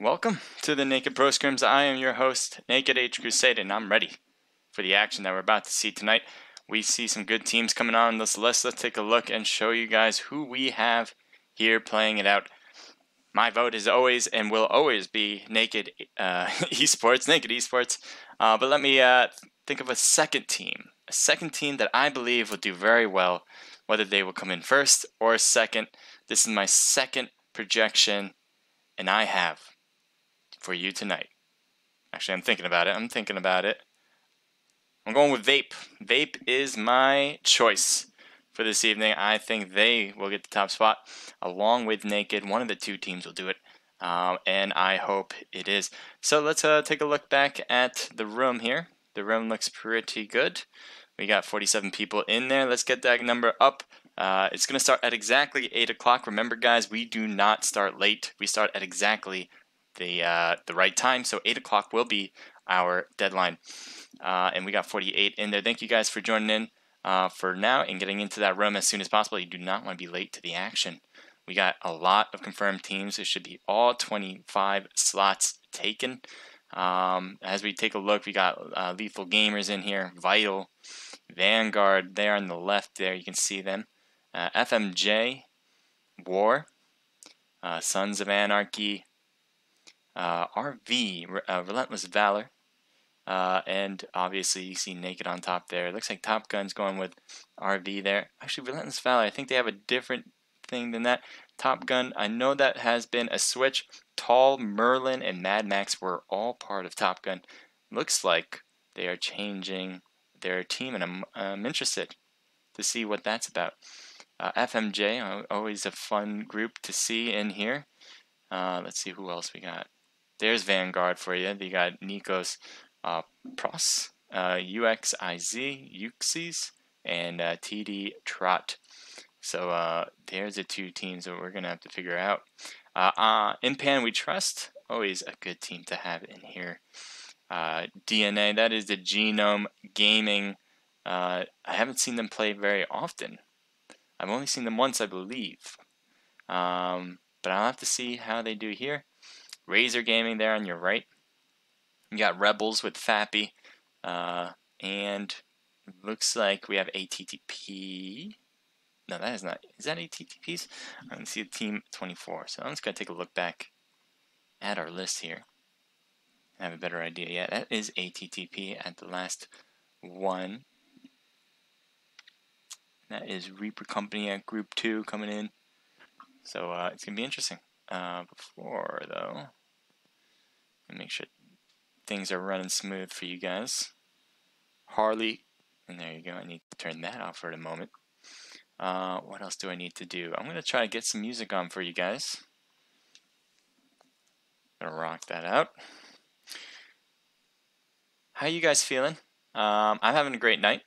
Welcome to the Naked Pro Scrims. I am your host, Naked H Crusade, and I'm ready for the action that we're about to see tonight. We see some good teams coming on this list. Let's take a look and show you guys who we have here playing it out. My vote is always and will always be Naked eSports, Naked eSports. But let me think of a second team that I believe will do very well, whether they will come in first or second. This is my second projection, and I have for you tonight. Actually, I'm thinking about it. I'm going with Vape. Vape is my choice for this evening. I think they will get the top spot along with Naked. One of the two teams will do it, and I hope it is. So let's take a look back at the room here. The room looks pretty good. We got 47 people in there. Let's get that number up. It's going to start at exactly 8 o'clock. Remember, guys, we do not start late. We start at exactly the right time. So 8 o'clock will be our deadline. And we got 48 in there. Thank you guys for joining in for now and getting into that room as soon as possible. You do not want to be late to the action. We got a lot of confirmed teams. It should be all 25 slots taken. As we take a look, we got Lethal Gamers in here, Vital, Vanguard there on the left there. You can see them. FMJ, War, Sons of Anarchy, RV, Relentless Valor, and obviously you see Naked on top there. It looks like Top Gun's going with RV there. Actually, Relentless Valor, I think they have a different thing than that. Top Gun, I know that has been a switch. Tall, Merlin, and Mad Max were all part of Top Gun. Looks like they are changing their team, and I'm interested to see what that's about. FMJ, always a fun group to see in here. Let's see who else we got. There's Vanguard for you. You got Nikos Pros, UXIZ, Uxis, and TD Trot. So there's the two teams that we're going to have to figure out. Impan We Trust, always a good team to have in here. DNA, that is the Genome Gaming. I haven't seen them play very often. I've only seen them once, I believe. But I'll have to see how they do here. Razor Gaming there on your right. You got Rebels with Fappy. And looks like we have ATTP. No, that is not. Is that ATTPs? I can see Team 24. So I'm just going to take a look back at our list here. I have a better idea. Yeah, that is ATTP at the last one. That is Reaper Company at Group 2 coming in. So it's going to be interesting. Before, though, make sure things are running smooth for you guys. Harley, and there you go. I need to turn that off for a moment. What else do I need to do? I'm going to try to get some music on for you guys. Gonna rock that out. How you guys feeling? I'm having a great night.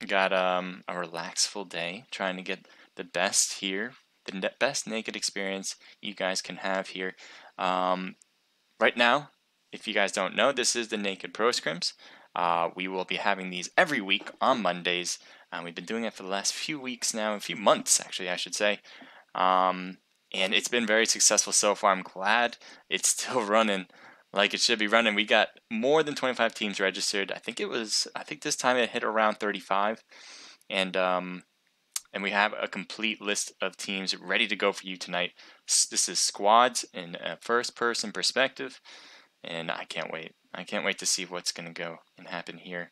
Got a relaxful day, trying to get the best here, the best Naked experience you guys can have here. Right now, if you guys don't know, this is the Naked Pro Scrims. We will be having these every week on Mondays. We've been doing it for the last few weeks now, a few months actually, I should say. And it's been very successful so far. I'm glad it's still running like it should be running. We got more than 25 teams registered. I think this time it hit around 35. And we have a complete list of teams ready to go for you tonight. This is squads in a first-person perspective, and I can't wait. I can't wait to see what's going to go and happen here.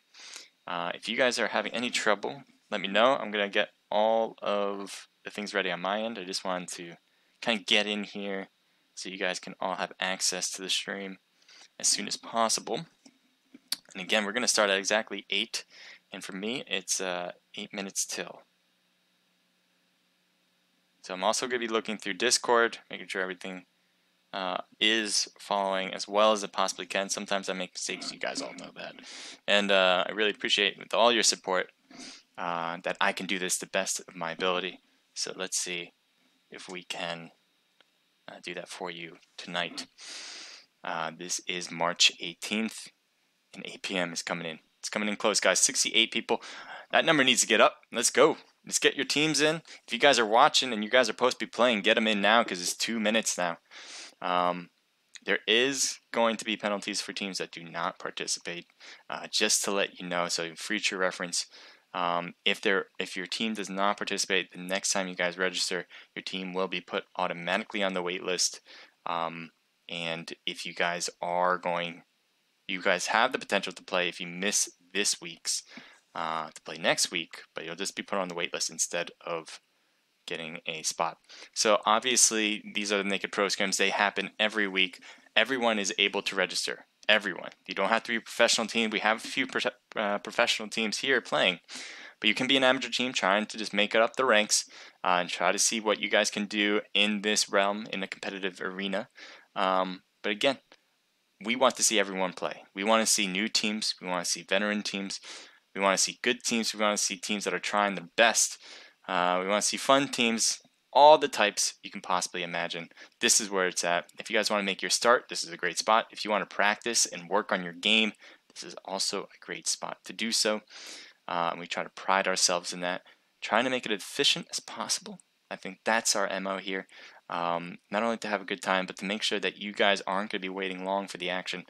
If you guys are having any trouble, let me know. I'm going to get all of the things ready on my end. I just wanted to kind of get in here so you guys can all have access to the stream as soon as possible. And again, we're going to start at exactly 8, and for me, it's 8 minutes till. So I'm also going to be looking through Discord, making sure everything is following as well as it possibly can. Sometimes I make mistakes, you guys all know that. And I really appreciate with all your support that I can do this the best of my ability. So let's see if we can do that for you tonight. This is March 18th, and 8 p.m. is coming in. It's coming in close, guys. 68 people. That number needs to get up. Let's go. Let's get your teams in. If you guys are watching and you guys are supposed to be playing, get them in now because it's 2 minutes now. There is going to be penalties for teams that do not participate, just to let you know. So for future reference, if your team does not participate, the next time you guys register, your team will be put automatically on the wait list. And if you guys you guys have the potential to play if you miss this week's to play next week, but you'll just be put on the wait list instead of getting a spot. So obviously these are the Naked Pro scrims. They happen every week. Everyone is able to register. Everyone. You don't have to be a professional team. We have a few professional teams here playing, but you can be an amateur team trying to just make it up the ranks and try to see what you guys can do in this realm in a competitive arena. But again, we want to see everyone play. We want to see new teams. We want to see veteran teams. We want to see good teams. We want to see teams that are trying their best. We want to see fun teams, all the types you can possibly imagine. This is where it's at. If you guys want to make your start, this is a great spot. If you want to practice and work on your game, this is also a great spot to do so. And we try to pride ourselves in that, trying to make it as efficient as possible. I think that's our MO here. Not only to have a good time, but to make sure that you guys aren't going to be waiting long for the action,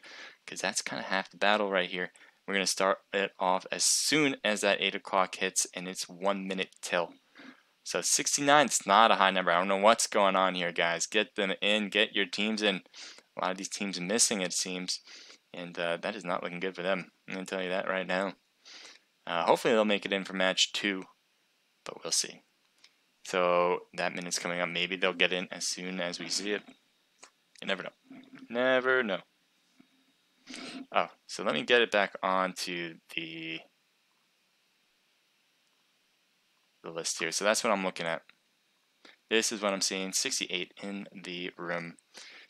because that's kind of half the battle right here. We're going to start it off as soon as that 8 o'clock hits, and it's 1 minute till. So 69 is not a high number. I don't know what's going on here, guys. Get them in. Get your teams in. A lot of these teams are missing, it seems. And that is not looking good for them. I'm going to tell you that right now. Hopefully they'll make it in for match 2. But we'll see. So that minute's coming up. Maybe they'll get in as soon as we see it. You never know. Never know. Oh, so let me get it back onto the list here. So that's what I'm looking at. This is what I'm seeing. 68 in the room.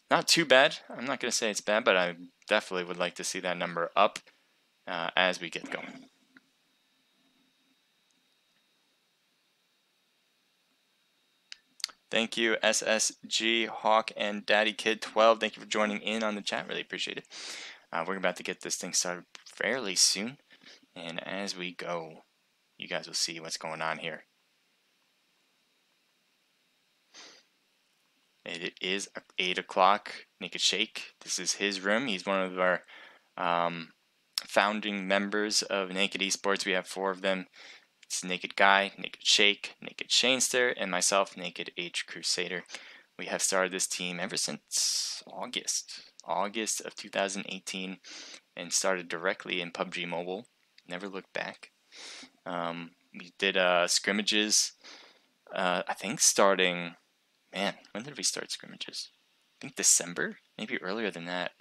Not too bad. I'm not going to say it's bad, but I definitely would like to see that number up as we get going. Thank you, SSG, Hawk, and Daddy Kid 12. Thank you for joining in on the chat. Really appreciate it. We're about to get this thing started fairly soon. And as we go, you guys will see what's going on here. It is 8 o'clock. Naked Shake. This is his room. He's one of our founding members of Naked eSports. We have 4 of them. It's Naked Guy, Naked Shake, Naked Shanester, and myself, Naked H Crusader. We have started this team ever since August of 2018, and started directly in PUBG Mobile. Never looked back. We did scrimmages, I think starting, man, when did we start scrimmages? I think December, maybe earlier than that.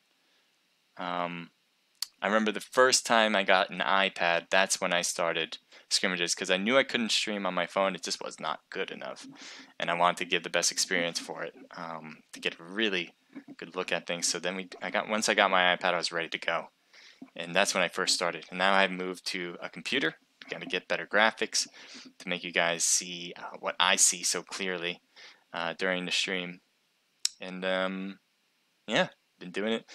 I remember the first time I got an iPad, that's when I started scrimmages, because I knew I couldn't stream on my phone. It just was not good enough, and I wanted to give the best experience for it, to get a really good look at things. So then once I got my iPad, I was ready to go, and that's when I first started. And now I've moved to a computer. Got to get better graphics to make you guys see what I see so clearly during the stream. And yeah, been doing it.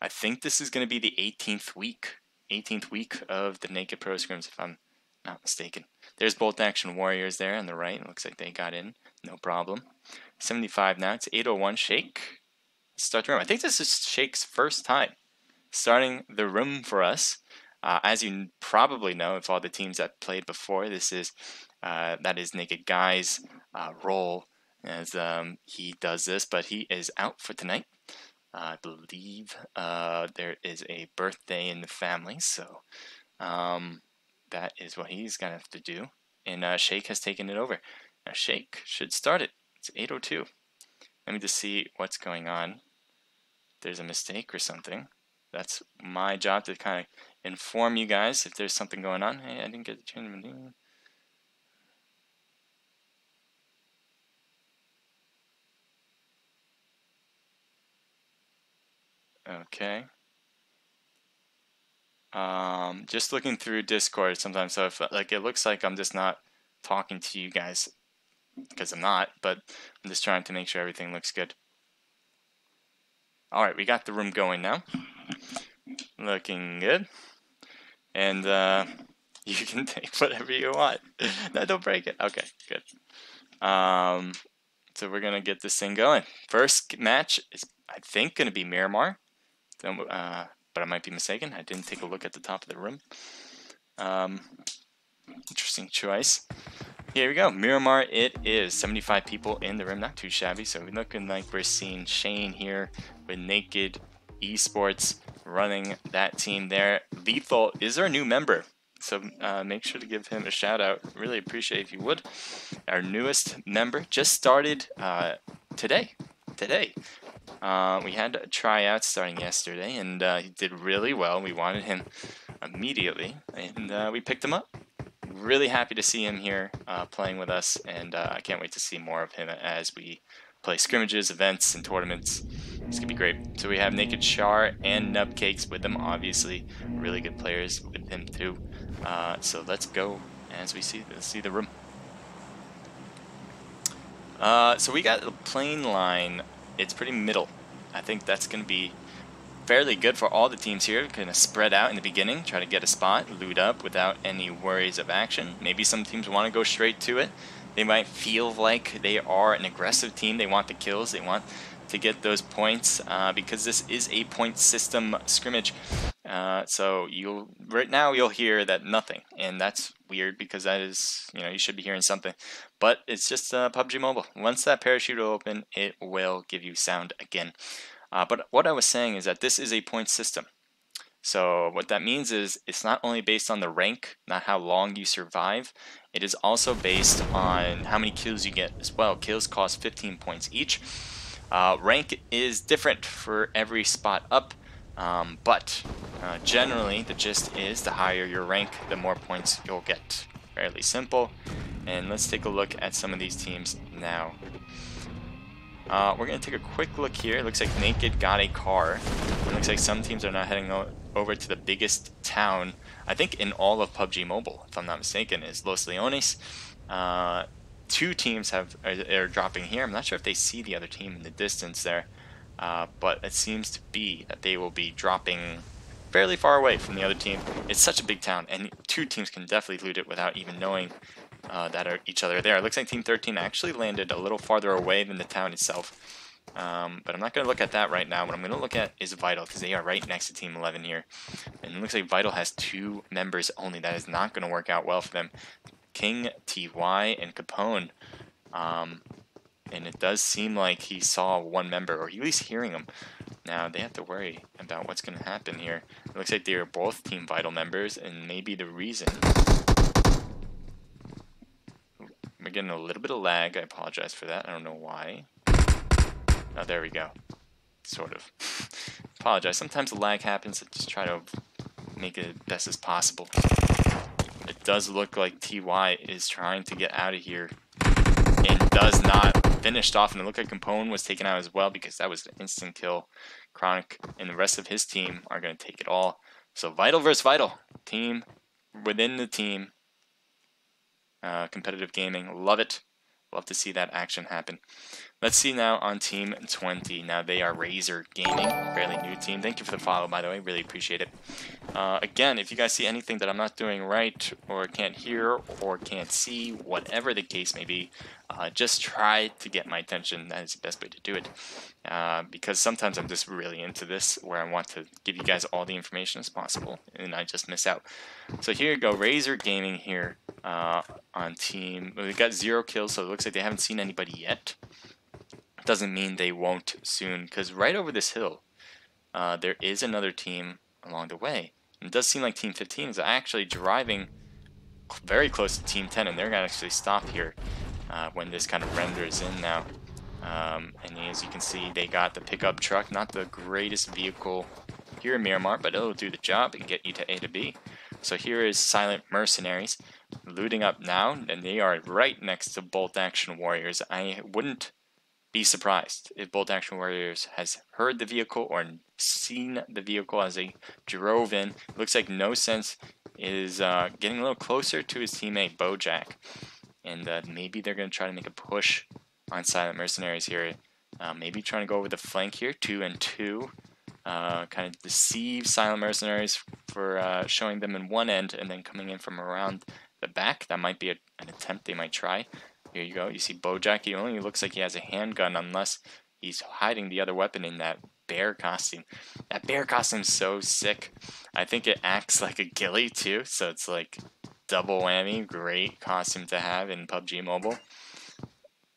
I think this is going to be the 18th week of the Naked Pro scrims, if I'm not mistaken. There's Bolt Action Warriors there on the right. It looks like they got in, no problem. 75 now. It's 8:01. Shake. Let's start the room. I think this is Shake's first time starting the room for us. As you probably know, if all the teams that played before, that is Naked Guy's role as he does this, but he is out for tonight. I believe there is a birthday in the family, so that is what he's going to have to do. And Shake has taken it over. Now Shake should start it. It's 8:02. Let me just see what's going on. If there's a mistake or something. That's my job, to kind of inform you guys if there's something going on. Hey, I didn't get the change. Okay. Just looking through Discord sometimes, so if it looks like I'm just not talking to you guys, because I'm not, but I'm just trying to make sure everything looks good. All right, we got the room going now. Looking good. And you can take whatever you want. No, don't break it. Okay, good. So we're gonna get this thing going. First match is, I I think going to be Miramar, but I might be mistaken. I didn't take a look at the top of the room. Interesting choice. Here we go, Miramar it is. 75 people in the room, not too shabby. So we're looking like we're seeing Shane here with Naked eSports running that team there. Lethal is our new member, so make sure to give him a shout out. Really appreciate if you would. Our newest member just started today. We had tryouts starting yesterday, and he did really well. We wanted him immediately, and we picked him up. Really happy to see him here playing with us, and I can't wait to see more of him as we play scrimmages, events, and tournaments. It's gonna be great. So we have Naked Char and Nubcakes with them, obviously. Really good players with him too. So let's go as we see the room. So we got a plane line. It's pretty middle. I think that's gonna be fairly good for all the teams here. Kind of spread out in the beginning, try to get a spot, loot up without any worries of action. Maybe some teams want to go straight to it. They might feel like they are an aggressive team. They want the kills. They want to get those points because this is a point system scrimmage. So right now you'll hear that nothing, and that's weird because that is, you should be hearing something. But it's just PUBG Mobile. Once that parachute will open, it will give you sound again. But what I was saying is that this is a point system. So what that means is it's not only based on the rank, not how long you survive, it is also based on how many kills you get as well. Kills cost 15 points each. Rank is different for every spot up, but generally the gist is the higher your rank, the more points you'll get. Fairly simple. And let's take a look at some of these teams now. We're going to take a quick look here. It looks like Naked got a car. It looks like some teams are now heading over to the biggest town, I think in all of PUBG Mobile, if I'm not mistaken, is Los Leones. Two teams are dropping here. I'm not sure if they see the other team in the distance there, but it seems to be that they will be dropping fairly far away from the other team. It's such a big town, and two teams can definitely loot it without even knowing that each other are there. It looks like Team 13 actually landed a little farther away than the town itself. But I'm not going to look at that right now. What I'm going to look at is Vital, because they are right next to Team 11 here. And it looks like Vital has 2 members only. That is not going to work out well for them. King, TY, and Capone. And it does seem like he saw 1 member, or at least hearing him. Now, they have to worry about what's going to happen here. It looks like they are both Team Vital members, and maybe the reason... We're getting a little bit of lag. I apologize for that. I don't know why. Oh, there we go. Sort of. Apologize. Sometimes the lag happens. I just try to make it as best as possible. It does look like TY is trying to get out of here and does not finish off. And it looked like Capone was taken out as well because that was an instant kill. Chronic and the rest of his team are going to take it all. So Vital versus Vital. Team within the team. Competitive gaming, love it. Love to see that action happen. Let's see now on Team 20. Now they are Razor Gaming, fairly new team. Thank you for the follow, by the way. Really appreciate it. Again, if you guys see anything that I'm not doing right, or can't hear, or can't see, whatever the case may be, just try to get my attention. That is the best way to do it. Because sometimes I'm just really into this, where I want to give you guys all the information as possible, and I just miss out. So here you go, Razor Gaming here on team. We've got 0 kills, so it looks like they haven't seen anybody yet. Doesn't mean they won't soon, because right over this hill, there is another team along the way. And it does seem like Team 15 is actually driving very close to Team 10, and they're going to actually stop here when this kind of renders in now. And as you can see, they got the pickup truck, not the greatest vehicle here in Miramar, but it'll do the job and get you to A to B. So here is Silent Mercenaries looting up now, and they are right next to Bolt Action Warriors. I wouldn't be surprised if Bolt Action Warriors has heard the vehicle or seen the vehicle as they drove in. Looks like No Sense is getting a little closer to his teammate Bojack, and maybe they're going to try to make a push on Silent Mercenaries here. Maybe trying to go over the flank here, 2 and 2. Kind of deceive Silent Mercenaries for showing them in one end and then coming in from around the back. That might be an attempt they might try. Here you go. You see Bojack. He only looks like he has a handgun unless he's hiding the other weapon in that bear costume. That bear costume's so sick. I think it acts like a ghillie too, so it's like double whammy. Great costume to have in PUBG Mobile.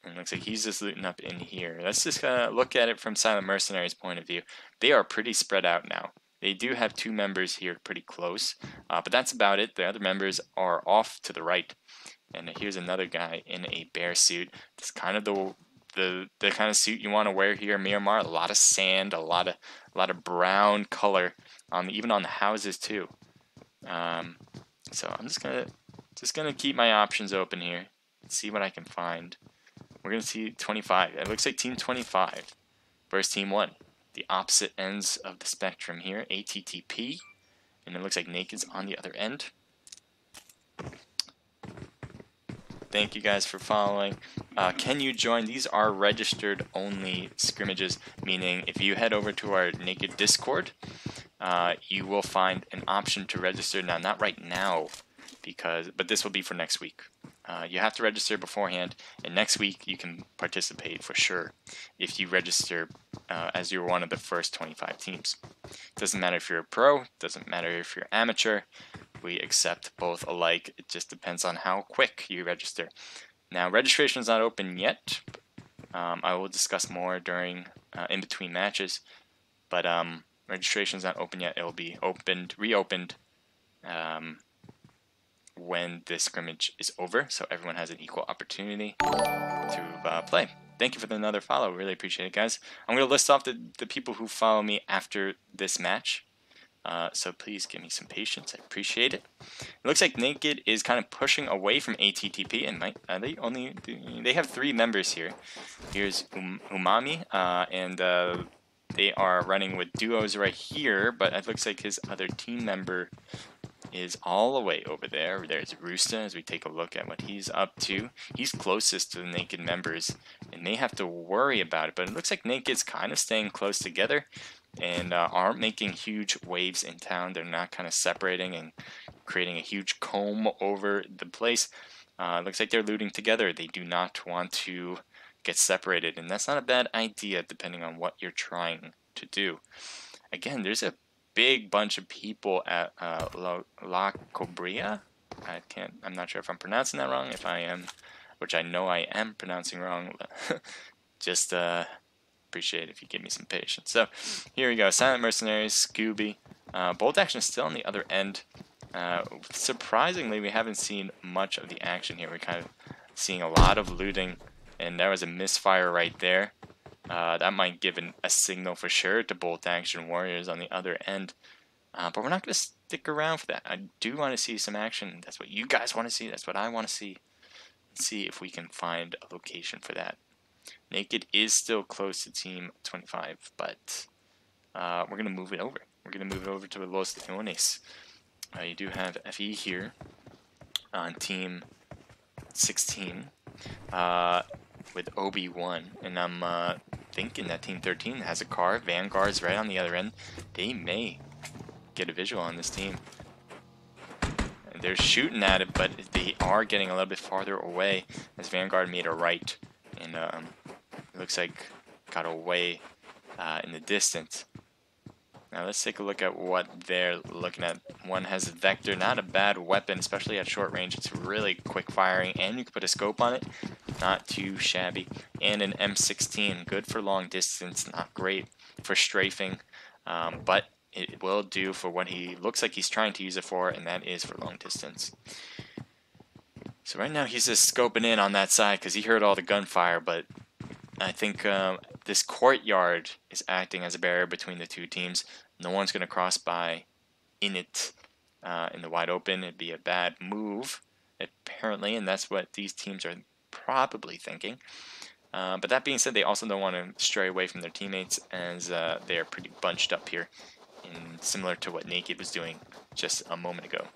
And it looks like he's just looting up in here. Let's just look at it from Silent Mercenaries' point of view. They are pretty spread out now. They do have 2 members here pretty close, but that's about it. The other members are off to the right. And here's another guy in a bear suit. It's kind of the kind of suit you want to wear here in Miramar. A lot of sand, a lot of brown color even on the houses too. So I'm just gonna keep my options open here and see what I can find. We're gonna see 25. It looks like Team 25 versus Team 1. The opposite ends of the spectrum here. ATTP, and it looks like Naked's on the other end. Thank you guys for following. Can you join? These are registered only scrimmages, meaning if you head over to our Naked Discord, you will find an option to register. Now, not right now, but this will be for next week. You have to register beforehand, and next week you can participate for sure if you register as you're one of the first 25 teams. Doesn't matter if you're a pro, doesn't matter if you're amateur. We accept both alike. It just depends on how quick you register. Now, registration is not open yet. I will discuss more during in between matches, but registration is not open yet. It will be reopened when the scrimmage is over, so everyone has an equal opportunity to play. Thank you for another follow. Really appreciate it, guys. I'm going to list off the people who follow me after this match. So please give me some patience. I appreciate it. It looks like Naked is kind of pushing away from ATTP, and they have 3 members here. Here's Umami, and they are running with duos right here, but it looks like his other team member is all the way over there. There's Roosta as we take a look at what he's up to. He's closest to the Naked members and may have to worry about it, but it looks like Naked's kind of staying close together and aren't making huge waves in town. They're not kind of separating and creating a huge comb over the place. It looks like they're looting together. They do not want to get separated, and that's not a bad idea depending on what you're trying to do. Again, there's a big bunch of people at La Cobria. I'm not sure if I'm pronouncing that wrong. If I am, which I know I am pronouncing wrong, just appreciate if you give me some patience. So here we go. Silent Mercenaries, Scooby. Bolt Action is still on the other end. Surprisingly, we haven't seen much of the action here. We're kind of seeing a lot of looting, and there was a misfire right there. That might give a signal for sure to Bolt Action Warriors on the other end. But we're not going to stick around for that. I do want to see some action. That's what you guys want to see. That's what I want to see. Let's see if we can find a location for that. Naked is still close to Team 25, but we're going to move it over. We're going to move it over to Los Leones. You do have FE here on Team 16 with OB1, and I'm thinking that Team 13 has a car. Vanguard's right on the other end. They may get a visual on this team. And they're shooting at it, but they are getting a little bit farther away as Vanguard made a right, and it looks like got away in the distance. Now let's take a look at what they're looking at. One has a Vector, not a bad weapon, especially at short range. It's really quick firing, and you can put a scope on it. Not too shabby. And an M16, good for long distance, not great for strafing, but it will do for what he looks like he's trying to use it for, and that is for long distance. So right now he's just scoping in on that side because he heard all the gunfire, but I think this courtyard is acting as a barrier between the two teams. No one's going to cross by in it in the wide open. It'd be a bad move, apparently, and that's what these teams are probably thinking. But that being said, they also don't want to stray away from their teammates, as they are pretty bunched up here, similar to what Naked was doing just a moment ago.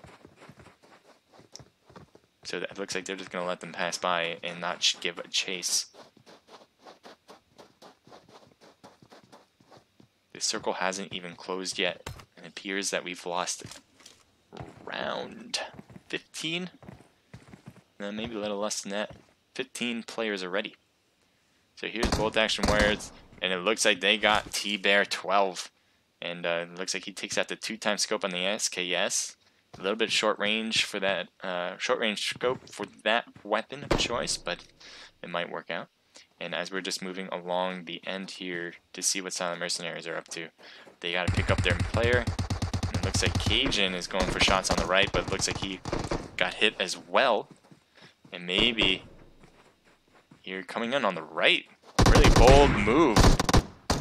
So it looks like they're just going to let them pass by and not give a chase. The circle hasn't even closed yet, and it appears that we've lost around 15, maybe a little less than that, 15 players already. So here's Bolt Action Warriors. And it looks like they got T-Bear 12. And it looks like he takes out the 2-time scope on the SKS. A little bit short range for that, short range scope for that weapon of choice, but it might work out. And as we're just moving along the end here to see what Silent Mercenaries are up to, they got to pick up their player. And it looks like Cajun is going for shots on the right, but it looks like he got hit as well. And maybe you're coming in on the right. Really bold move.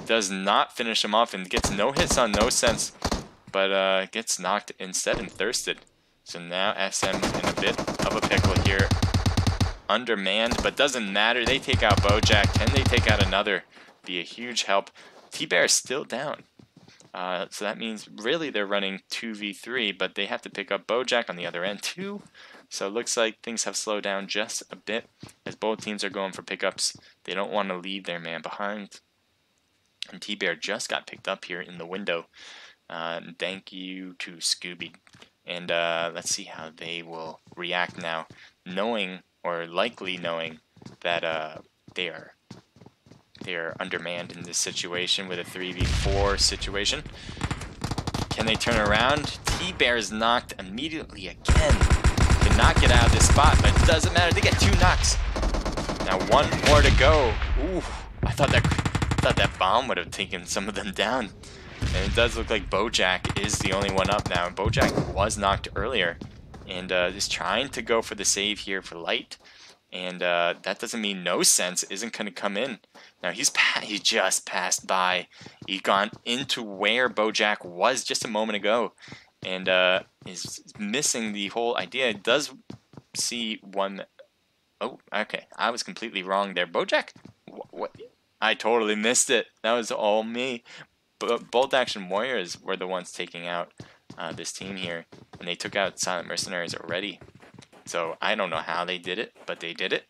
Does not finish him off and gets no hits on no sense, but gets knocked instead and thirsted. So now SM in a bit of a pickle here. Undermanned, but doesn't matter. They take out Bojack. Can they take out another? Be a huge help. T-Bear is still down. So that means really they're running 2v3, but they have to pick up Bojack on the other end too. So it looks like things have slowed down just a bit as both teams are going for pickups. They don't want to leave their man behind. And T-Bear just got picked up here in the window. Thank you to Scooby. And let's see how they will react now, knowing, or likely knowing, that they are undermanned in this situation with a 3v4 situation. Can they turn around? T-Bear is knocked immediately again. Cannot get out of this spot, but it doesn't matter. They get 2 knocks. Now 1 more to go. Ooh, I thought that bomb would have taken some of them down. And it does look like Bojack is the only one up now. Bojack was knocked earlier and is trying to go for the save here for Light. And that doesn't mean No Sense isn't going to come in. Now he just passed by. He gone into where Bojack was just a moment ago. And is missing the whole idea. It does see one. Oh, okay. I was completely wrong there. Bojack? What? I totally missed it. That was all me. But Bolt Action Warriors were the ones taking out this team here. And they took out Silent Mercenaries already. So I don't know how they did it, but they did it.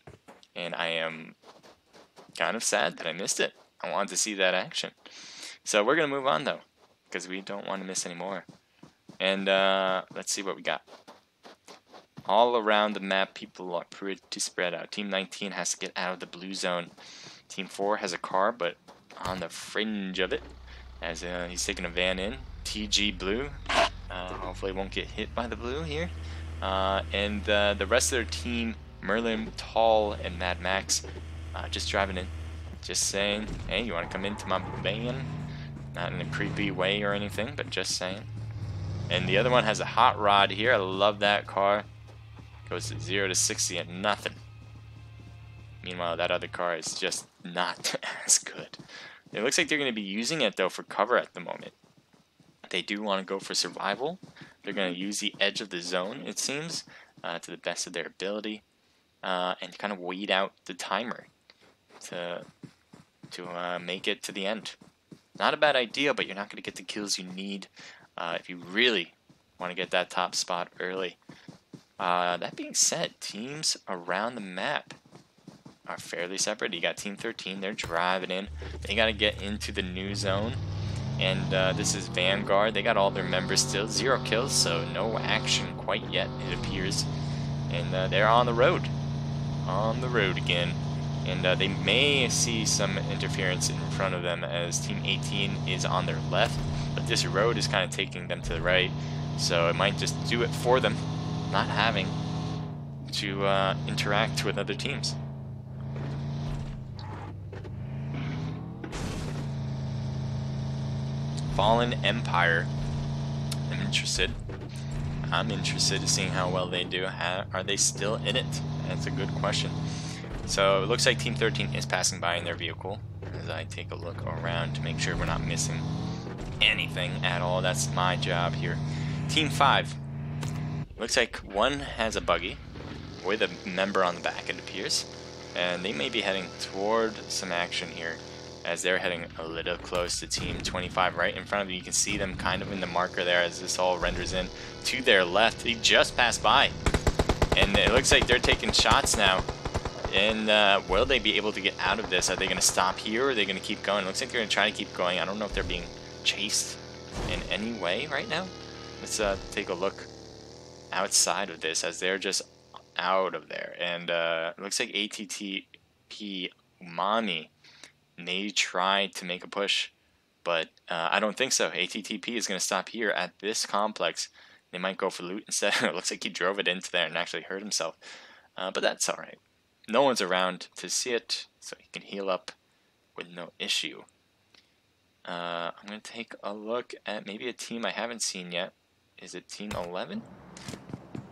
And I am kind of sad that I missed it. I wanted to see that action. So we're going to move on, though, because we don't want to miss any more. And let's see what we got. All around the map, people are pretty spread out. Team 19 has to get out of the blue zone. Team 4 has a car, but on the fringe of it, as he's taking a van in. TG Blue. Hopefully won't get hit by the blue here. And the rest of their team, Merlin, Tall, and Mad Max, just driving in. Just saying, hey, you want to come into my van? Not in a creepy way or anything, but just saying. And the other one has a hot rod here. I love that car. Goes to 0 to 60 at nothing. Meanwhile, that other car is just not as good. It looks like they're going to be using it, though, for cover at the moment. They do want to go for survival. They're going to use the edge of the zone, it seems, to the best of their ability, and kind of weed out the timer to make it to the end. Not a bad idea, but you're not going to get the kills you need if you really want to get that top spot early. That being said, teams around the map are fairly separate. You got Team 13, they're driving in. They got to get into the new zone. And this is Vanguard. They got all their members still. 0 kills, so no action quite yet, it appears. And they're on the road. On the road again. And they may see some interference in front of them as Team 18 is on their left. But this road is kind of taking them to the right. So it might just do it for them, not having to interact with other teams. Fallen Empire. I'm interested in seeing how well they do. Are they still in it? That's a good question. So it looks like Team 13 is passing by in their vehicle as I take a look around to make sure we're not missing anything at all. That's my job here. Team 5. Looks like one has a buggy with a member on the back, it appears. And they may be heading toward some action here, as they're heading a little close to Team 25 right in front of you. You can see them kind of in the marker there as this all renders in. To their left, they just passed by. And it looks like they're taking shots now. And will they be able to get out of this? Are they going to stop here or are they going to keep going? It looks like they're going to try to keep going. I don't know if they're being chased in any way right now. Let's take a look outside of this as they're just out of there. And it looks like ATTP Umami may try to make a push, but I don't think so. ATTP is going to stop here at this complex. They might go for loot instead. It looks like he drove it into there and actually hurt himself, but that's alright. No one's around to see it, so he can heal up with no issue. I'm going to take a look at maybe a team I haven't seen yet. Is it Team 11?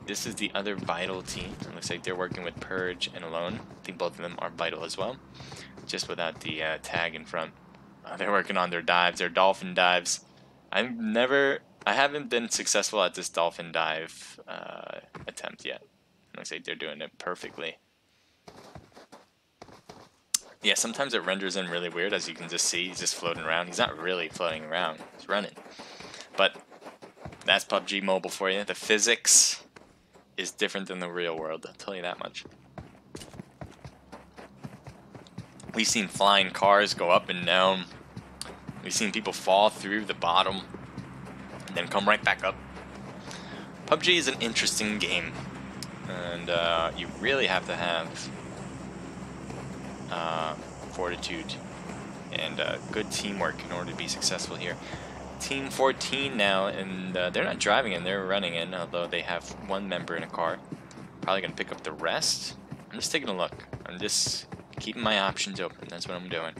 This is the other Vital team. It looks like they're working with Purge and Alone. I think both of them are Vital as well, just without the tag in front. They're working on their dives, their dolphin dives. I haven't been successful at this dolphin dive attempt yet. It looks like they're doing it perfectly. Yeah, sometimes it renders in really weird, as you can just see. He's just floating around. He's not really floating around. He's running. But that's PUBG Mobile for you. The physics is different than the real world, I'll tell you that much. We've seen flying cars go up and down. We've seen people fall through the bottom and then come right back up. PUBG is an interesting game, and you really have to have fortitude and good teamwork in order to be successful here. Team 14 now, and they're not driving in, they're running in, although they have one member in a car. Probably going to pick up the rest. I'm just taking a look. I'm just keeping my options open. That's what I'm doing.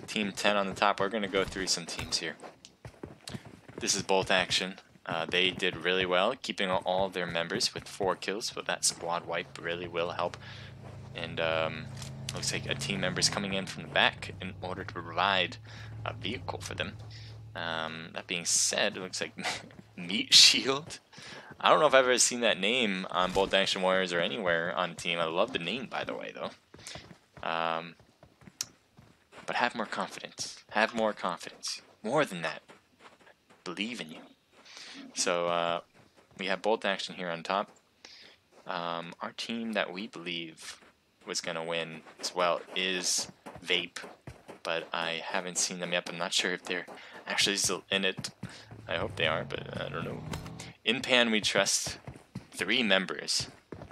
Team 10 on the top. We're going to go through some teams here. This is bolt action. They did really well, keeping all their members with 4 kills, but that squad wipe really will help. And looks like a team member is coming in from the back in order to provide a vehicle for them. That being said, it looks like Meat Shield. I don't know if I've ever seen that name on Bolt Action Warriors or anywhere on team. I love the name, by the way, though. But have more confidence. Have more confidence. More than that. Believe in you. So we have Bolt Action here on top. Our team that we believe was going to win as well is Vape, but I haven't seen them yet. I'm not sure if they're actually still in it. I hope they are, but I don't know. In Pan, we trust 3 members,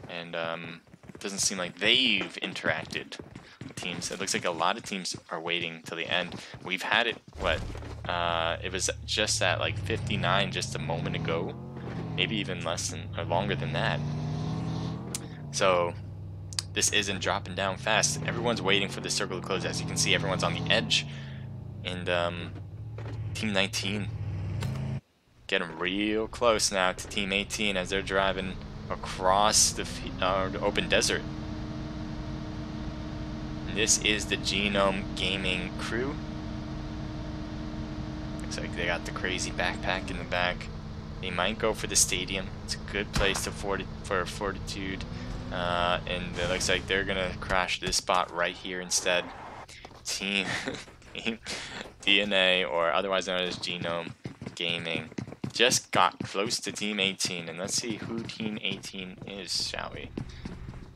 and it doesn't seem like they've interacted with teams. It looks like a lot of teams are waiting till the end. We've had it, what, it was just at like 59 just a moment ago, maybe even less than, or longer than that. So this isn't dropping down fast. Everyone's waiting for the circle to close. As you can see, everyone's on the edge, and Team 19 getting real close now to Team 18 as they're driving across the open desert. And this is the Genome Gaming crew. Looks like they got the crazy backpack in the back. They might go for the stadium. It's a good place to for fortitude. And it looks like they're gonna crash this spot right here instead. Team DNA, or otherwise known as Genome Gaming, just got close to Team 18, and let's see who Team 18 is, shall we?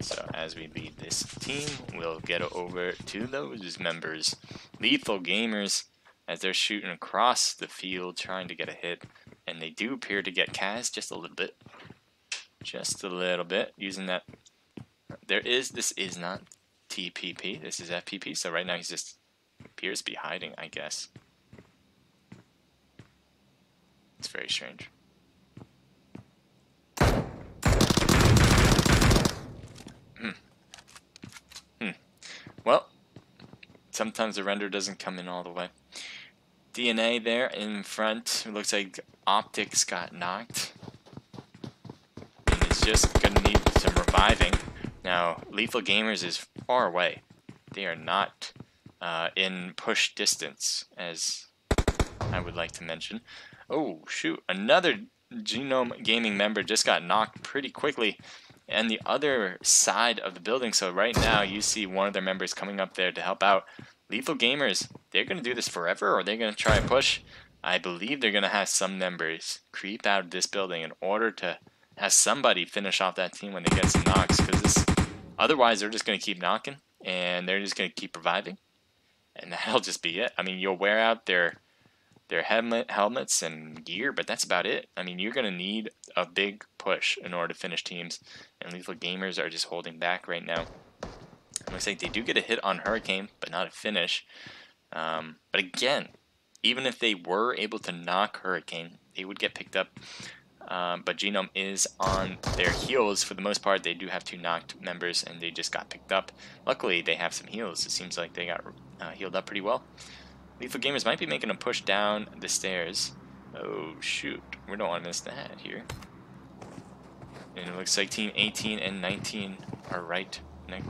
So as we lead this team, we'll get over to those members. Lethal Gamers, as they're shooting across the field trying to get a hit, and they do appear to get Kaz just a little bit. Just a little bit, using that. This is not TPP, this is FPP, so right now he's just appears to be hiding, I guess. It's very strange. Well, sometimes the render doesn't come in all the way. DNA there in front. It looks like Optics got knocked. And it's just going to need some reviving. Now, Lethal Gamers is far away. They are not in push distance, as I would like to mention. Oh, shoot. Another Genome Gaming member just got knocked pretty quickly. And the other side of the building, so right now you see one of their members coming up there to help out. Lethal Gamers, they're going to do this forever, or are they going to try a push? I believe they're going to have some members creep out of this building in order to have somebody finish off that team when they get some knocks, because otherwise they're just going to keep knocking, and they're just going to keep reviving, and that'll just be it. I mean, you'll wear out their helmets and gear, but that's about it. I mean, you're going to need a big push in order to finish teams, and Lethal Gamers are just holding back right now. Looks like they do get a hit on Hurricane, but not a finish. But again, even if they were able to knock Hurricane, they would get picked up. But Genome is on their heels for the most part. They do have 2 knocked members, and they just got picked up. Luckily, they have some heals. It seems like they got healed up pretty well. Lethal Gamers might be making a push down the stairs. Oh, shoot. We don't want to miss that here. And it looks like Team 18 and 19 are right.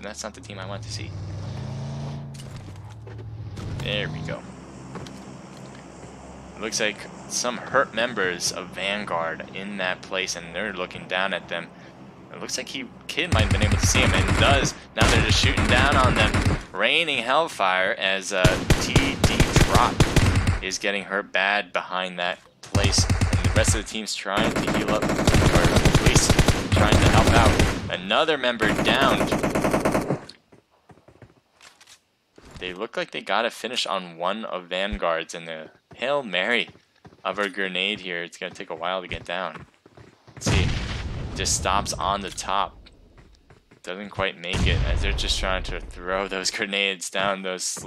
That's not the team I want to see. There we go. It looks like some hurt members of Vanguard in that place, and they're looking down at them. It looks like Kid might have been able to see him, and does. Now they're just shooting down on them. Raining hellfire as TD Drop is getting hurt bad behind that place. And the rest of the team's trying to heal up, or at least trying to help out. Another member downed. They look like they got a finish on one of Vanguard's, and the Hail Mary of a grenade here. It's going to take a while to get down. Let's see. Just stops on the top. Doesn't quite make it, as they're just trying to throw those grenades down those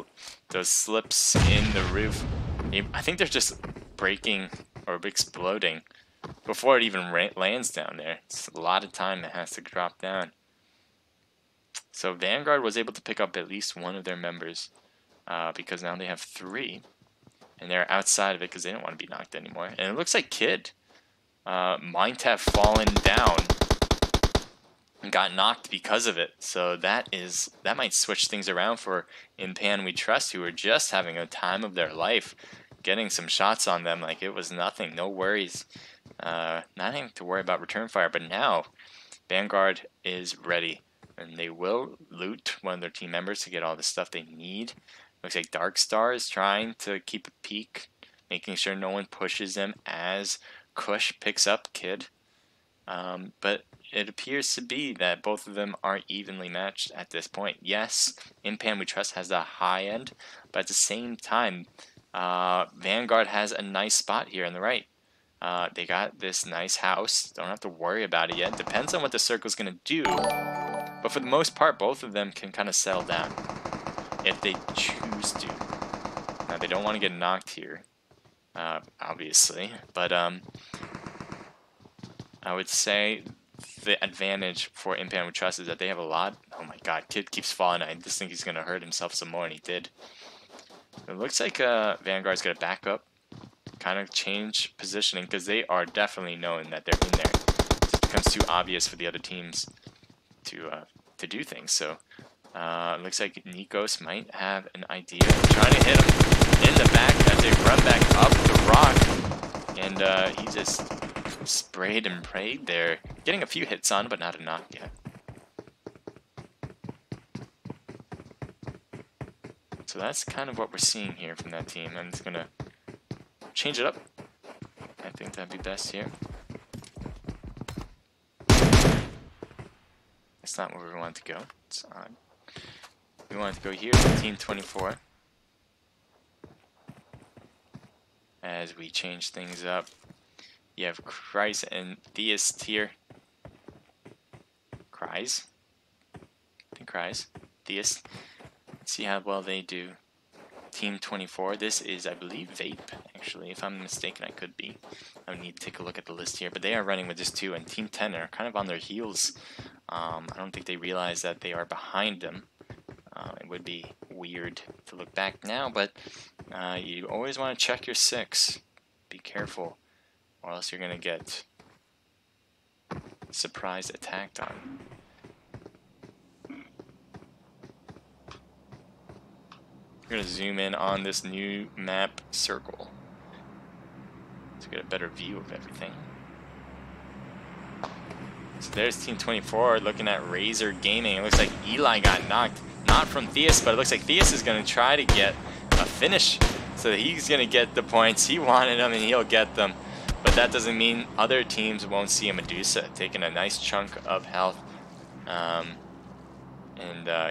slips in the roof. I think they're just breaking or exploding before it even lands down there. It's a lot of time that has to drop down. So Vanguard was able to pick up at least one of their members because now they have 3. And they're outside of it because they don't want to be knocked anymore. And it looks like Kid might have fallen down and got knocked because of it. So that might switch things around for In Pan We Trust, who are just having a time of their life, getting some shots on them like it was nothing, no worries. Not having to worry about return fire, but now Vanguard is ready. And they will loot one of their team members to get all the stuff they need. Looks like Dark Star is trying to keep a peek, making sure no one pushes them as Kush picks up Kid. But it appears to be that both of them are evenly matched at this point. Yes, In Pan We Trust has the high end, but at the same time, Vanguard has a nice spot here on the right. They got this nice house. Don't have to worry about it yet. Depends on what the circle's going to do. But for the most part, both of them can kind of settle down if they choose to. Now, they don't want to get knocked here, obviously. But I would say the advantage for In Pan We Trust is that they have a lot. Oh my god, Kid keeps falling. I just think he's going to hurt himself some more, and he did. It looks like Vanguard's going to back up, kind of change positioning, because they are definitely knowing that they're in there. It just becomes too obvious for the other teams to do things. So it looks like Nikos might have an idea. Trying to hit him in the back as they run back up the rock, and he just sprayed and prayed there, getting a few hits on, but not a knock yet. So that's kind of what we're seeing here from that team. I'm just gonna change it up. I think that'd be best here. That's not where we want to go. It's odd. We want to go here to Team 24. As we change things up. You have Kreis and Theist here. Kreis? I think Kreis. Theist. Let's see how well they do. Team 24. This is, I believe, Vape, actually. If I'm mistaken, I could be. I need to take a look at the list here. But they are running with just 2, and Team 10 are kind of on their heels. I don't think they realize that they are behind them. It would be weird to look back now, but you always want to check your 6. Be careful, or else you're going to get surprise attacked on. We're going to zoom in on this new map circle to get a better view of everything. So there's Team 24 looking at Razor Gaming. It looks like Eli got knocked, not from Theus, but it looks like Theus is going to try to get a finish. So he's going to get the points. He wanted them and he'll get them. But that doesn't mean other teams won't see a Medusa taking a nice chunk of health.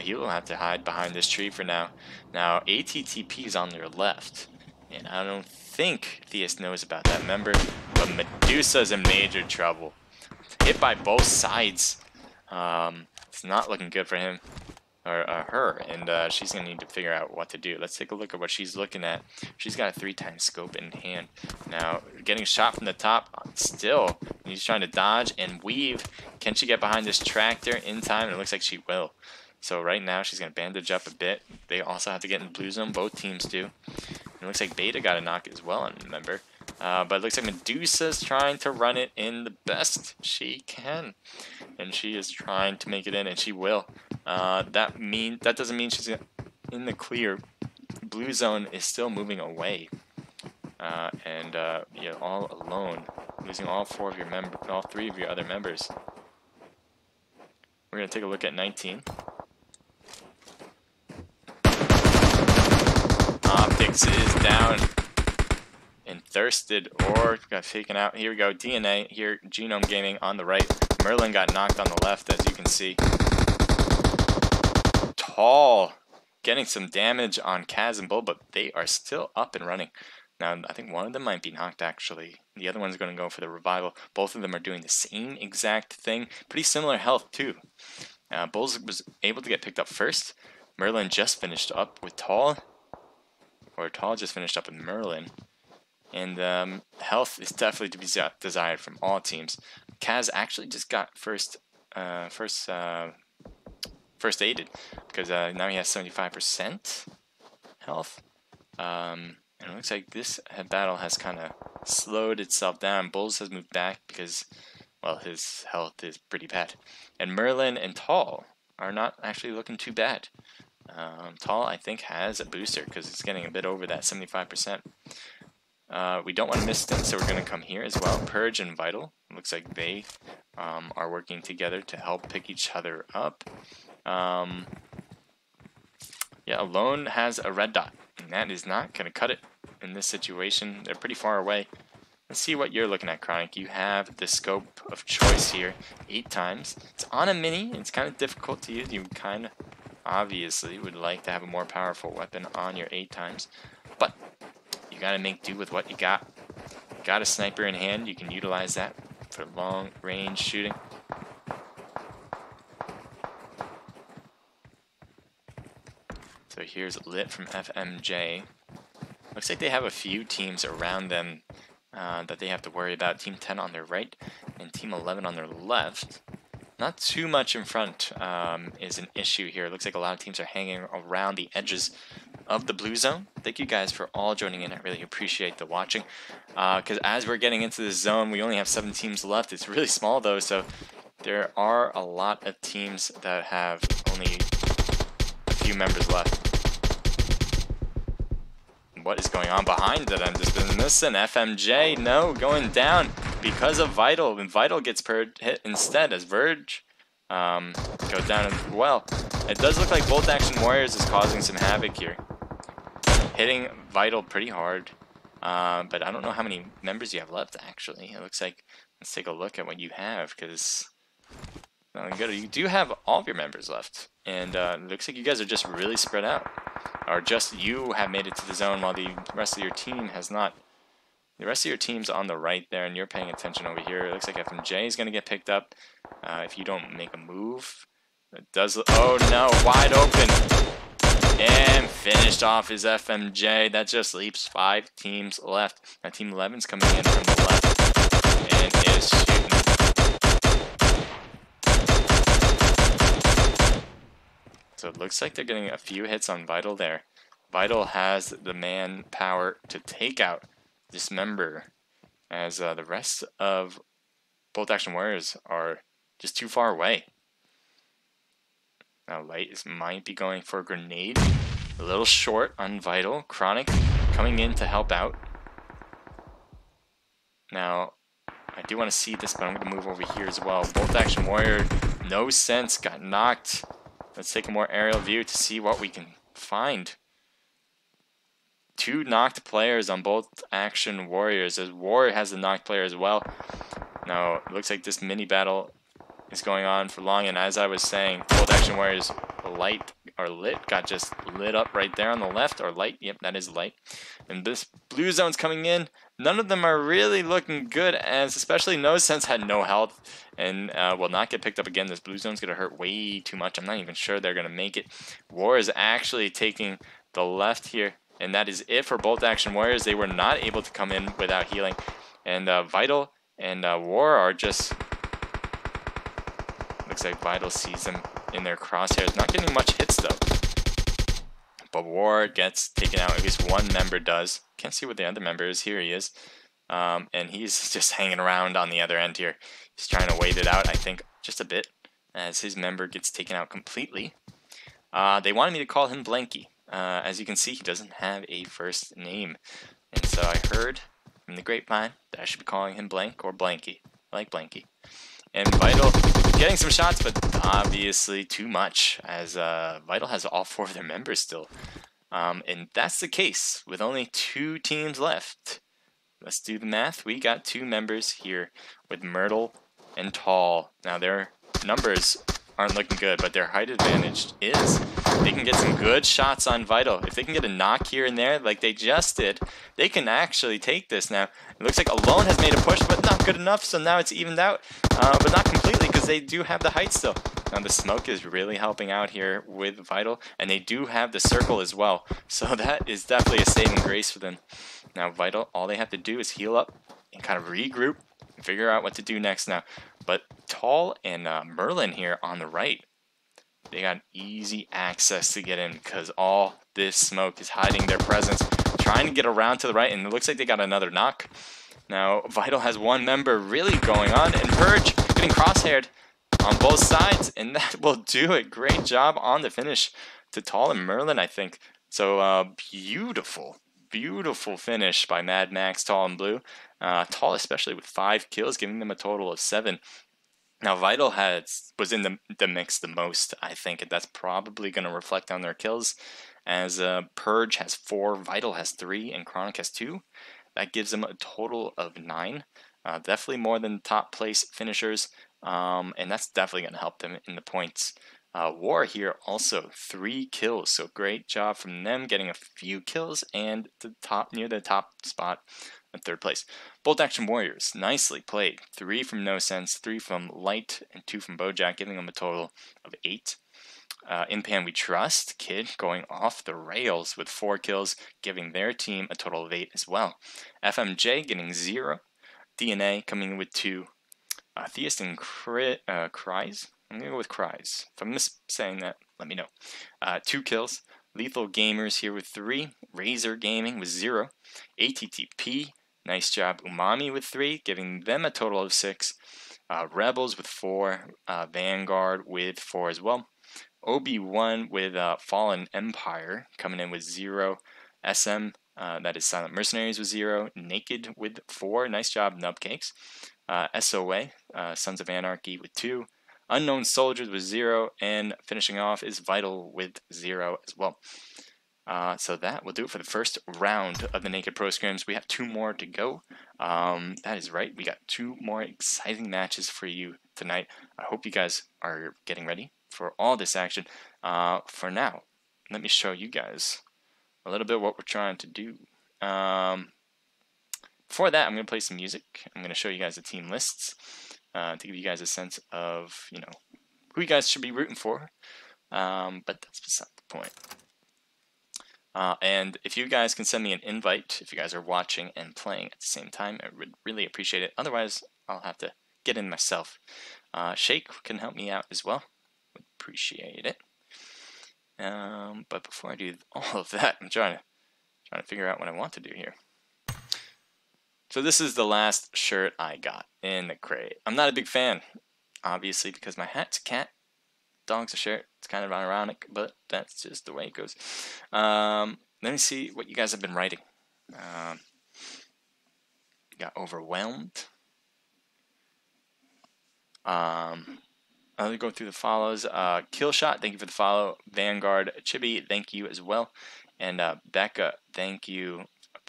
He will have to hide behind this tree for now. Now, ATTP is on their left. And I don't think Theus knows about that member. But Medusa's in major trouble. Hit by both sides. It's not looking good for him. or her, and she's gonna need to figure out what to do. Let's take a look at what she's looking at. She's got a 3x scope in hand. Now, getting shot from the top, still, he's trying to dodge and weave. Can she get behind this tractor in time? It looks like she will. So right now, she's gonna bandage up a bit. They also have to get in the blue zone, both teams do. It looks like Beta got a knock as well, I remember. But it looks like Medusa's trying to run it in the best she can. And she is trying to make it in, and she will. That doesn't mean she's in the clear. Blue zone is still moving away. You're all alone, losing all three of your other members. We're gonna take a look at 19. Optics is down. And Thurstin or got taken out. Here we go. DNA here. Genome Gaming on the right. Merlin got knocked on the left, as you can see. Tall getting some damage on Kaz and Bull, but they are still up and running. Now, I think one of them might be knocked, actually. The other one's going to go for the revival. Both of them are doing the same exact thing. Pretty similar health, too. Bulls was able to get picked up first. Merlin just finished up with Tall. Or Tall just finished up with Merlin. And health is definitely to be desired from all teams. Kaz actually just got first aided, because now he has 75% health. And it looks like this battle has kind of slowed itself down. Bulls has moved back because, well, his health is pretty bad. And Merlin and Tall are not actually looking too bad. Tall, I think, has a booster because it's getting a bit over that 75%. We don't want to miss them, so we're going to come here as well. Purge and Vital. It looks like they are working together to help pick each other up. Yeah, Alone has a red dot, and that is not going to cut it in this situation. They're pretty far away. Let's see what you're looking at, Chronic. You have the scope of choice here 8 times. It's on a mini. It's kind of difficult to use. You kind of obviously would like to have a more powerful weapon on your 8 times, but you got to make do with what you got. Got a sniper in hand. You can utilize that for long range shooting. So here's Lit from FMJ. Looks like they have a few teams around them that they have to worry about. Team 10 on their right and Team 11 on their left. Not too much in front is an issue here. It looks like a lot of teams are hanging around the edges of the blue zone. Thank you guys for all joining in. I really appreciate the watching. Because as we're getting into this zone, we only have 7 teams left. It's really small though, so there are a lot of teams that have only a few members left. What is going on behind that? I'm just missing. FMJ, no, going down because of Vital. And Vital gets hit instead as Verge goes down as well. It does look like Bolt Action Warriors is causing some havoc here. Hitting Vital pretty hard. But I don't know how many members you have left, actually. It looks like, let's take a look at what you have, because you do have all of your members left. And it looks like you guys are just really spread out. Or just you have made it to the zone while the rest of your team has not. The rest of your team's on the right there, and you're paying attention over here. It looks like FMJ is going to get picked up if you don't make a move. It does. Oh no, wide open. And finished off his FMJ. That just leaves 5 teams left. Now Team 11's coming in from the left and is shooting. So it looks like they're getting a few hits on Vital there. Vital has the manpower to take out this member, as the rest of Bolt Action Warriors are just too far away. Now Light might be going for a grenade. A little short on Vital. Chronic coming in to help out. Now, I do want to see this, but I'm going to move over here as well. Bolt Action Warrior, no sense, got knocked. Let's take a more aerial view to see what we can find. 2 knocked players on Bolt Action Warriors, as War has a knocked player as well. Now, it looks like this mini battle is going on for long, and as I was saying, Bolt Action Warriors Light or Lit got just lit up right there on the left, or Light, yep, that is Light. And this blue zone's coming in, none of them are really looking good, as especially No Sense had no health and will not get picked up again. This blue zone's going to hurt way too much. I'm not even sure they're going to make it. War is actually taking the left here, and that is it for Bolt Action Warriors. They were not able to come in without healing, and Vital and War are just... Looks like Vital sees them in their crosshairs. Not getting much hits, though. But War gets taken out. At least one member does. Can't see what the other member is. Here he is. And he's just hanging around on the other end here. He's trying to wait it out, I think, just a bit, as his member gets taken out completely. They wanted me to call him Blanky. As you can see, he doesn't have a first name. And so I heard from the grapevine that I should be calling him Blank or Blanky. I like Blanky. And Vital getting some shots, but obviously too much, as Vital has all 4 of their members still. And that's the case with only 2 teams left. Let's do the math. We got 2 members here with Myrtle and Tall. Now their numbers aren't looking good, but their height advantage is. They can get some good shots on Vital. If they can get a knock here and there like they just did, they can actually take this now. It looks like Alone has made a push, but not good enough, so now it's evened out. But not completely, because they do have the height still. Now the smoke is really helping out here with Vital, and they do have the circle as well. So that is definitely a saving grace for them. Now Vital, all they have to do is heal up and kind of regroup and figure out what to do next now. But Tall and Merlin here on the right, they got easy access to get in because all this smoke is hiding their presence, trying to get around to the right, and it looks like they got another knock. Now Vital has one member really going on, and Purge getting crosshaired on both sides, and that will do it. Great job on the finish to Tall and Merlin, I think. So beautiful finish by Mad Max, Tall, and Blue. Tall especially with 5 kills, giving them a total of 7. Now Vital was in the mix the most, I think, and that's probably going to reflect on their kills, as Purge has 4, Vital has 3, and Chronic has 2. That gives them a total of 9. Definitely more than top place finishers, and that's definitely going to help them in the points. War here also 3 kills, so great job from them getting a few kills and near the top spot in 3rd place. Bolt Action Warriors, nicely played. 3 from No Sense, 3 from Light, and 2 from Bojack, giving them a total of 8. Impan We Trust, Kid going off the rails with 4 kills, giving their team a total of 8 as well. FMJ getting 0. DNA coming in with 2. Theist and Cries. I'm going to go with Cries. If I'm missaying that, let me know. 2 kills. Lethal Gamers here with 3. Razor Gaming with 0. ATTP, nice job. Umami with 3, giving them a total of 6. Rebels with 4. Vanguard with 4 as well. Obi-Wan with Fallen Empire coming in with 0. SM, that is Silent Mercenaries with 0. Naked with 4. Nice job, Nubcakes. SOA, Sons of Anarchy with 2. Unknown Soldiers with 0. And finishing off is Vital with 0 as well. So that will do it for the first round of the Naked Pro Scrims. We have 2 more to go. That is right. We got 2 more exciting matches for you tonight. I hope you guys are getting ready for all this action. For now, let me show you guys a little bit what we're trying to do. Before that, I'm going to play some music. I'm going to show you guys the team lists to give you guys a sense of, who you guys should be rooting for. But that's beside the point. And if you guys can send me an invite, if you guys are watching and playing at the same time, I would really appreciate it. Otherwise, I'll have to get in myself. Shake can help me out as well. Would appreciate it. But before I do all of that, I'm trying to figure out what I want to do here. So this is the last shirt I got in the crate. I'm not a big fan, obviously, because my hat's a cat, dog's a shirt. It's kind of ironic, but that's just the way it goes. Let me see what you guys have been writing. Got overwhelmed. I'll go through the follows. Killshot, thank you for the follow. Vanguard, Chibi, thank you as well. And Becca, thank you.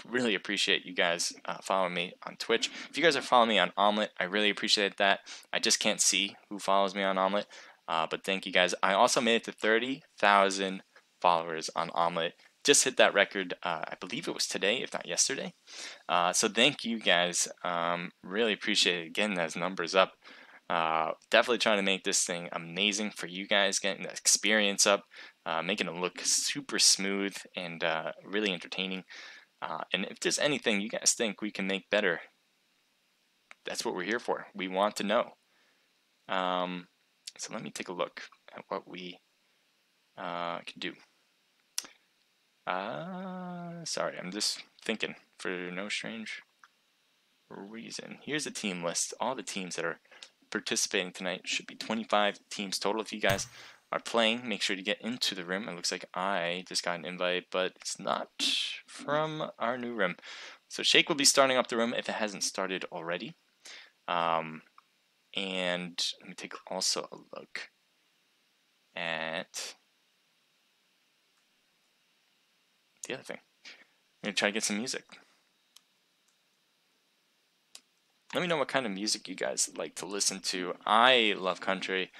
Really appreciate you guys following me on Twitch. If you guys are following me on Omelette, I really appreciate that. I just can't see who follows me on Omelette, but thank you guys. I also made it to 30,000 followers on Omelette. just hit that record, I believe it was today, if not yesterday. So thank you guys. Really appreciate it, getting those numbers up. Definitely trying to make this thing amazing for you guys, getting the experience up, making it look super smooth and really entertaining. And if there's anything you guys think we can make better, that's what we're here for. We want to know. So let me take a look at what we can do. Sorry, I'm just thinking for no strange reason. Here's a team list. All the teams that are participating tonight. Should be 25 teams total. If you guys are playing, make sure to get into the room. It looks like I just got an invite, but it's not from our new room. So Shake will be starting up the room if it hasn't started already. And let me take also a look at the other thing. I'm going to try to get some music. Let me know what kind of music you guys like to listen to. I love country.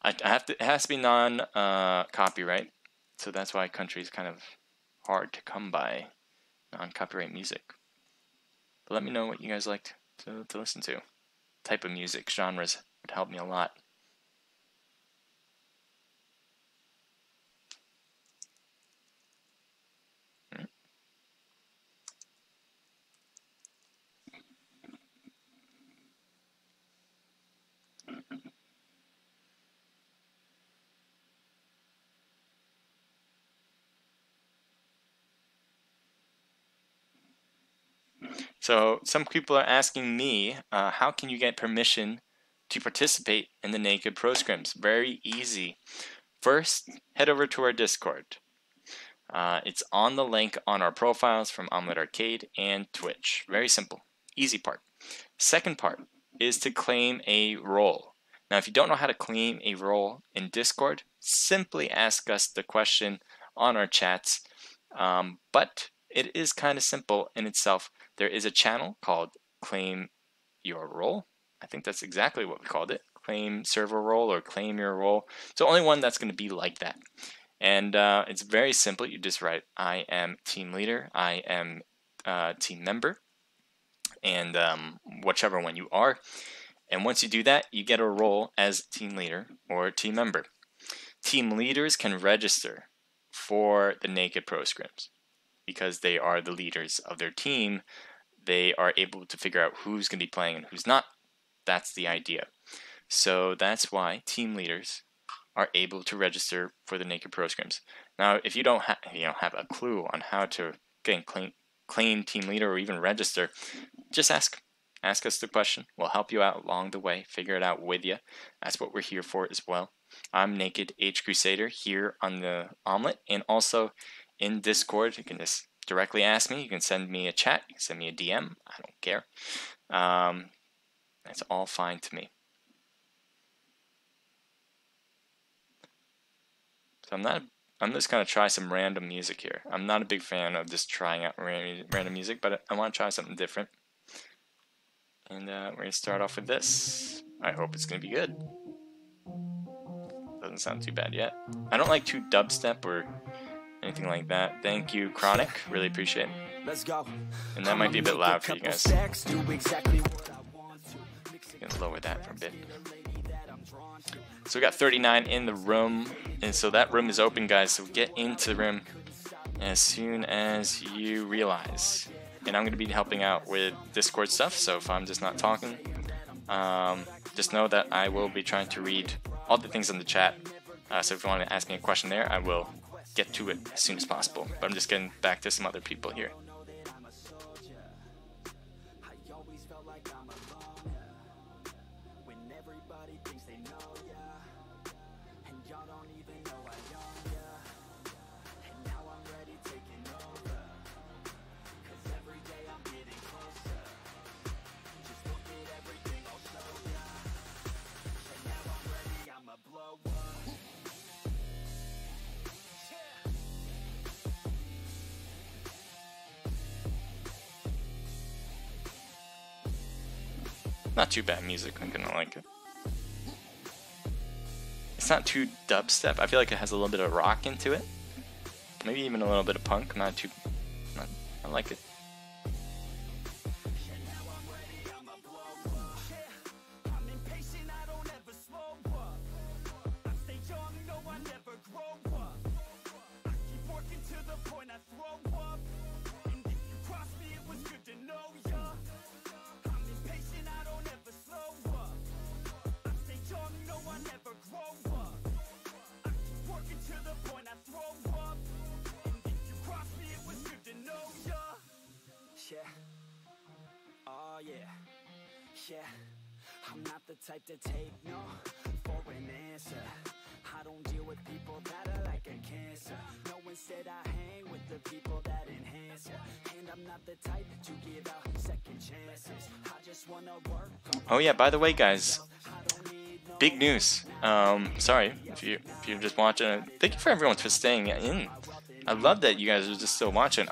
It has to be non-copyright, so that's why country is kind of hard to come by, non-copyright music. But let me know what you guys like to listen to. Type of music, genres would help me a lot. So some people are asking me, how can you get permission to participate in the Naked Pro Scrims? Very easy. First, head over to our Discord. It's on the link on our profiles from Omelette Arcade and Twitch. Very simple. Easy part. Second part is to claim a role. Now, if you don't know how to claim a role in Discord, simply ask us the question on our chats. But it is kind of simple in itself. There is a channel called Claim Your Role. I think that's exactly what we called it. Claim server role or claim your role. So only one that's going to be like that. And it's very simple. You just write, I am team leader, I am team member, and whichever one you are. And once you do that, you get a role as team leader or team member. Team leaders can register for the Naked Pro Scrims because they are the leaders of their team. They are able to figure out who's going to be playing and who's not. That's the idea. So that's why team leaders are able to register for the Naked Pro Scrims. Now, if you don't have a clue on how to claim team leader or even register, just ask us the question. We'll help you out along the way, figure it out with you. That's what we're here for as well. I'm Naked H Crusader here on the Omelette, and also in Discord. You can just directly ask me. You can send me a chat. You can send me a DM. I don't care. That's all fine to me. So I'm just going to try some random music here. I'm not a big fan of just trying out random music, but I want to try something different. And we're going to start off with this. I hope it's going to be good. Doesn't sound too bad yet. I don't like too dubstep or anything like that. Thank you, Chronic. Really appreciate it. Let's go. And that might be a bit loud for you guys. I'm going to lower that for a bit. So we got 39 in the room, and so that room is open, guys. So get into the room as soon as you realize. And I'm going to be helping out with Discord stuff, so if I'm just not talking, just know that I will be trying to read all the things in the chat. So if you want to ask me a question there, I will get to it as soon as possible. But I'm just getting back to some other people here. Not too bad music, I'm gonna like it. It's not too dubstep, I feel like it has a little bit of rock into it. maybe even a little bit of punk. I like it. Yeah. Oh yeah. Yeah. I'm not the type to take no for an answer. I don't deal with people that are like a cancer. No, instead I hang with the people that enhance ya. And I'm not the type to give out second chances. I just wanna work. Oh yeah, by the way, guys, big news. Sorry if you're just watching. Thank you for everyone for staying in. I love that you guys are just still watching.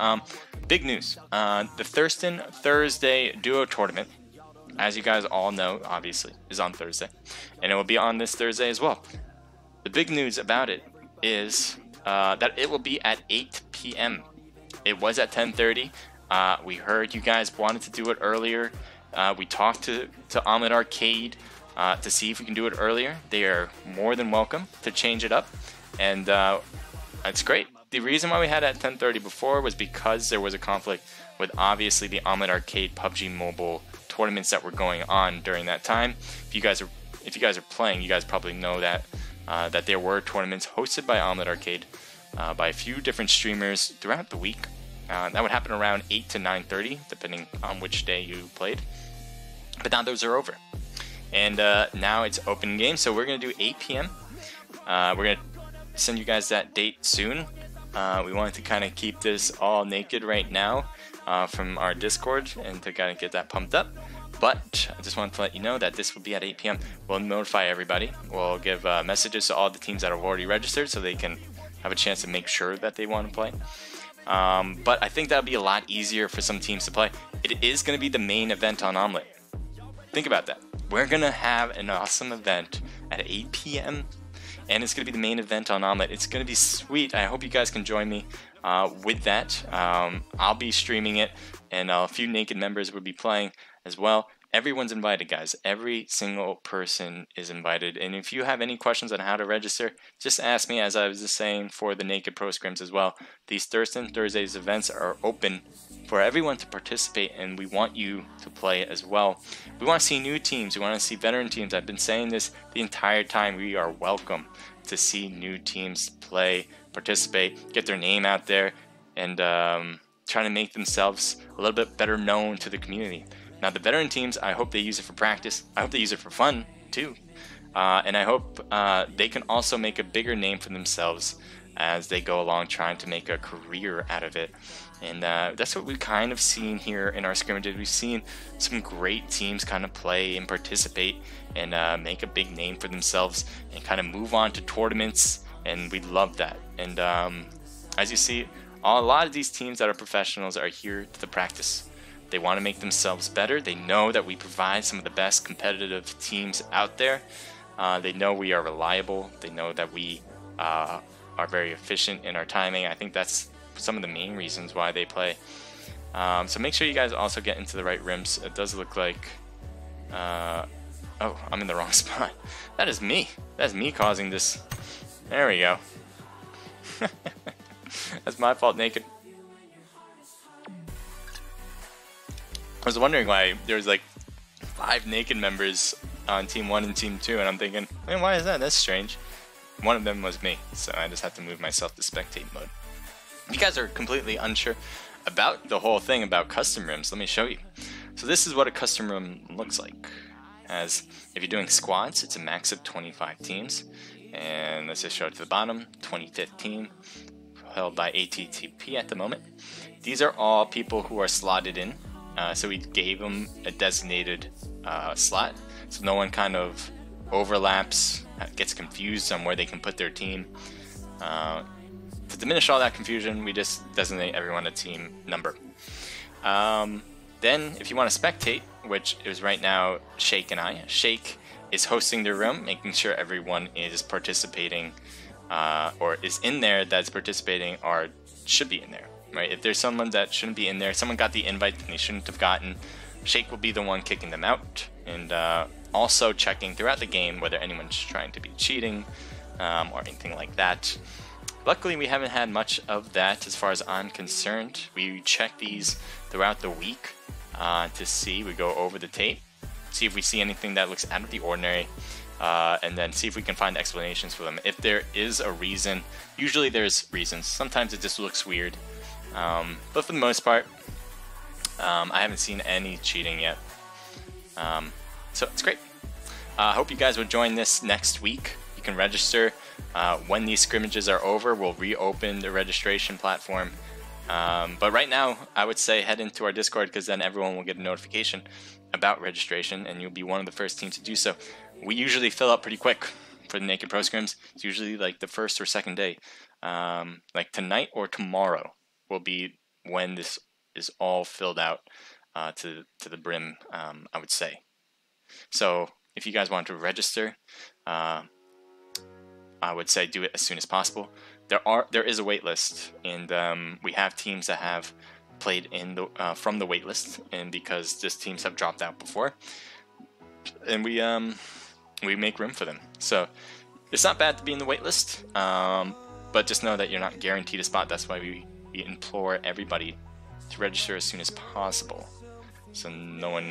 Big news. The Thurstin Thursday duo tournament, as you guys all know, obviously, is on Thursday, and it will be on this Thursday as well. The big news about it is that it will be at 8 p.m. It was at 10:30. We heard you guys wanted to do it earlier. We talked to Omelet Arcade to see if we can do it earlier. They are more than welcome to change it up, and it's great. The reason why we had it at 10:30 before was because there was a conflict with obviously the Omelet Arcade PUBG Mobile tournaments that were going on during that time. If you guys are playing, you guys probably know that that there were tournaments hosted by Omelet Arcade by a few different streamers throughout the week. That would happen around 8 to 9:30, depending on which day you played. But now those are over, and now it's open game. So we're gonna do 8 p.m. We're gonna send you guys that date soon. We wanted to kind of keep this all naked right now from our Discord and to kind of get that pumped up. But I just wanted to let you know that this will be at 8 p.m. We'll notify everybody. We'll give messages to all the teams that have already registered so they can have a chance to make sure that they want to play. But I think that'll be a lot easier for some teams to play. It is going to be the main event on Omelet. Think about that. We're going to have an awesome event at 8 p.m. and it's going to be the main event on Omelet. It's going to be sweet. I hope you guys can join me with that. I'll be streaming it, and a few Naked members will be playing as well. Everyone's invited, guys. Every single person is invited. And if you have any questions on how to register, just ask me, as I was just saying for the Naked Pro Scrims as well. These Thurstin Thursdays events are open for everyone to participate, and we want you to play as well. We want to see new teams. We want to see veteran teams. I've been saying this the entire time. We are welcome to see new teams play, participate, get their name out there, and trying to make themselves a little bit better known to the community. Now, the veteran teams, I hope they use it for practice. I hope they use it for fun, too. And I hope they can also make a bigger name for themselves as they go along trying to make a career out of it. And that's what we've kind of seen here in our scrimmages. We've seen some great teams kind of play and participate and make a big name for themselves and kind of move on to tournaments, and we love that. And as you see, a lot of these teams that are professionals are here to practice. They want to make themselves better. They know that we provide some of the best competitive teams out there. They know we are reliable. They know that we are very efficient in our timing. I think that's some of the main reasons why they play. So make sure you guys also get into the right rims. It does look like... oh, I'm in the wrong spot. That is me. That's me causing this. There we go. That's my fault, Naked. I was wondering why there was like 5 Naked members on Team 1 and Team 2, and I'm thinking, man, why is that? That's strange. One of them was me, so I just have to move myself to spectate mode. If you guys are completely unsure about the whole thing about custom rims, let me show you. So this is what a custom rim looks like. As if you're doing squads, it's a max of 25 teams. And let's just show it to the bottom, 25th team, held by ATTP at the moment. These are all people who are slotted in. So we gave them a designated slot, so no one kind of overlaps, gets confused on where they can put their team. To diminish all that confusion, we just designate everyone a team number. Then, if you want to spectate, which is right now Shake and I, Shake is hosting the room, making sure everyone is participating or is in there that's participating should be in there, right? If there's someone that shouldn't be in there, someone got the invite and they shouldn't have gotten, Shake will be the one kicking them out, and also checking throughout the game whether anyone's trying to be cheating or anything like that. Luckily, we haven't had much of that as far as I'm concerned. We check these throughout the week to see. We go over the tape, see if we see anything that looks out of the ordinary, and then see if we can find explanations for them. If there is a reason, usually there's reasons. Sometimes it just looks weird, but for the most part, I haven't seen any cheating yet. So it's great. I hope you guys will join this next week. You can register. When these scrimmages are over, we'll reopen the registration platform. But right now, I would say head into our Discord, because then everyone will get a notification about registration, and you'll be one of the first teams to do so. We usually fill up pretty quick for the Naked Pro Scrims. It's usually like the first or second day. Like tonight or tomorrow will be when this is all filled out to the brim, I would say. So if you guys want to register, I would say do it as soon as possible. There is a wait list, and we have teams that have played in the from the wait list, and because these teams have dropped out before, and we make room for them. So it's not bad to be in the wait list, but just know that you're not guaranteed a spot. That's why we implore everybody to register as soon as possible, so no one